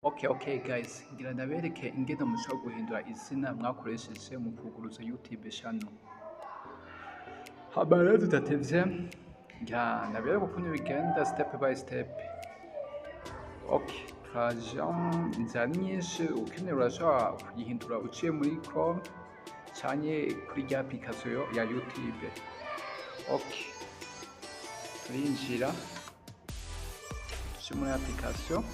Okay guys, ngira ndabereke ingene mushobora guhindura izina mwakoresheje mu kuguruza YouTube channel. Hama rero tudatevye, ngira ndabereke ukuntu bigenda step by step. Okay, turaja inzira nyinshi ukeneye urashobora kuyihindura uciye muri Chrome canke kuri rya application ya YouTube. Okay, turinjira tuje muri application.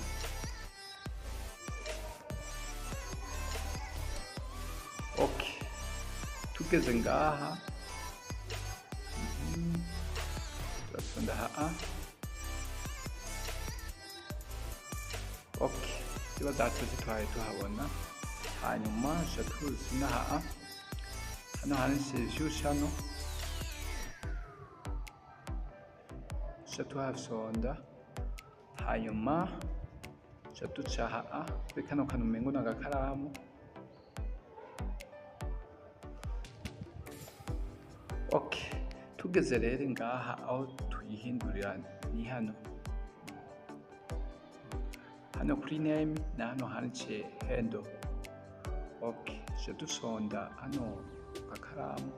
Okay, tugeze ngaha turasonda haa. Okay, ziba zatuzi twaye tuhabona, hanyuma tuca tuzina haa. Hano handitse view channel, tuca tuhasonda, hanyuma tuca duca haa kuri kano kantu umengo n'agakaramu. Okay, tugeze rero ngaha aho tuyihindurira ni hano kuri name na hano handitse handle. Okay, tuca dusonda hano akaramu.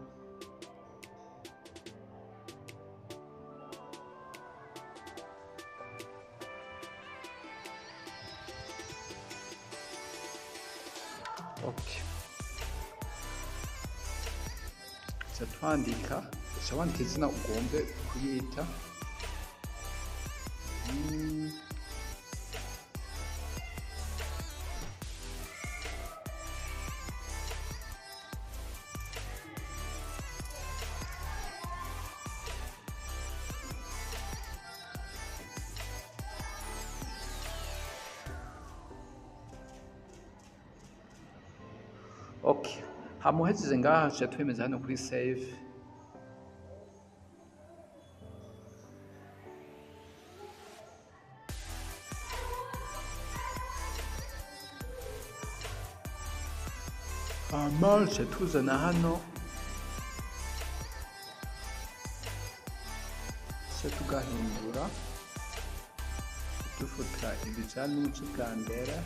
Okay, tuca twandika, uca wandika izina ugombe kuyita. Okay, hama uhejeje ngaha tuca twemeza hano kuri save. Hama tuca tuzana hano, tuca tugahindura, dufuta ibicanuci bwa mbere.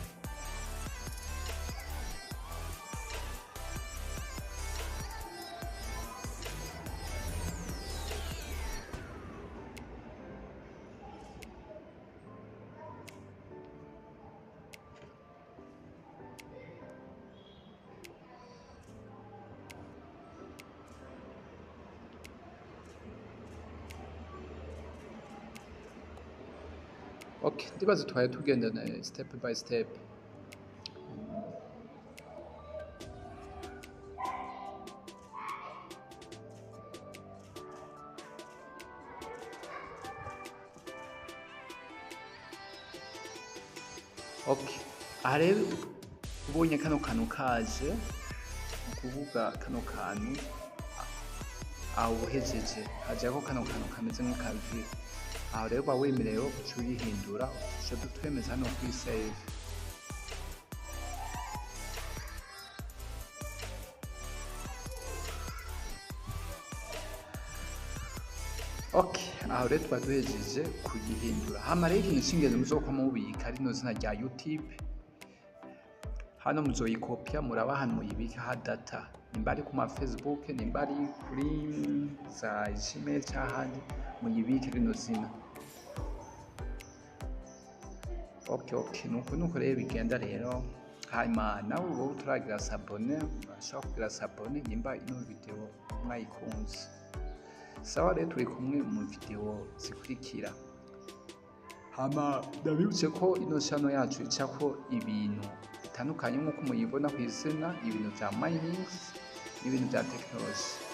Okay, ndibaza twaye tugendana step by step. Okay, aha rero ubonye kano kantu kaje, ukuvuga kano kantu aho uhejeje hajako kano kantu kameze nk'akavi. Aho rero uba wemerewe uca uyihindura, tuca twemeza hano kuri save. Okay, aho rero tuba duhejeje kuyihindura. Hama rero ikintu c'ingenzi muzokwama mubika rino zina rya YouTube. Hano muzoyikopya muraba ahantu muyibika data, nimba ari ku ma Facebook, nimba ari kuri za Gmail cyahandi, muyibike rino zina. Okay, nuko rero bigenda rero. Hanyuma nawe wowe utaragira sabone, urashobora kugira sabone nimba ino video mwayikunze. Sawa rero turi kumwe mu video zikurikira. Hama ndabibutse ko ino channel yacu icako ibintu bitandukanye nk'uko muyibona ku izina, ibintu bya mining n'ibintu bya technology.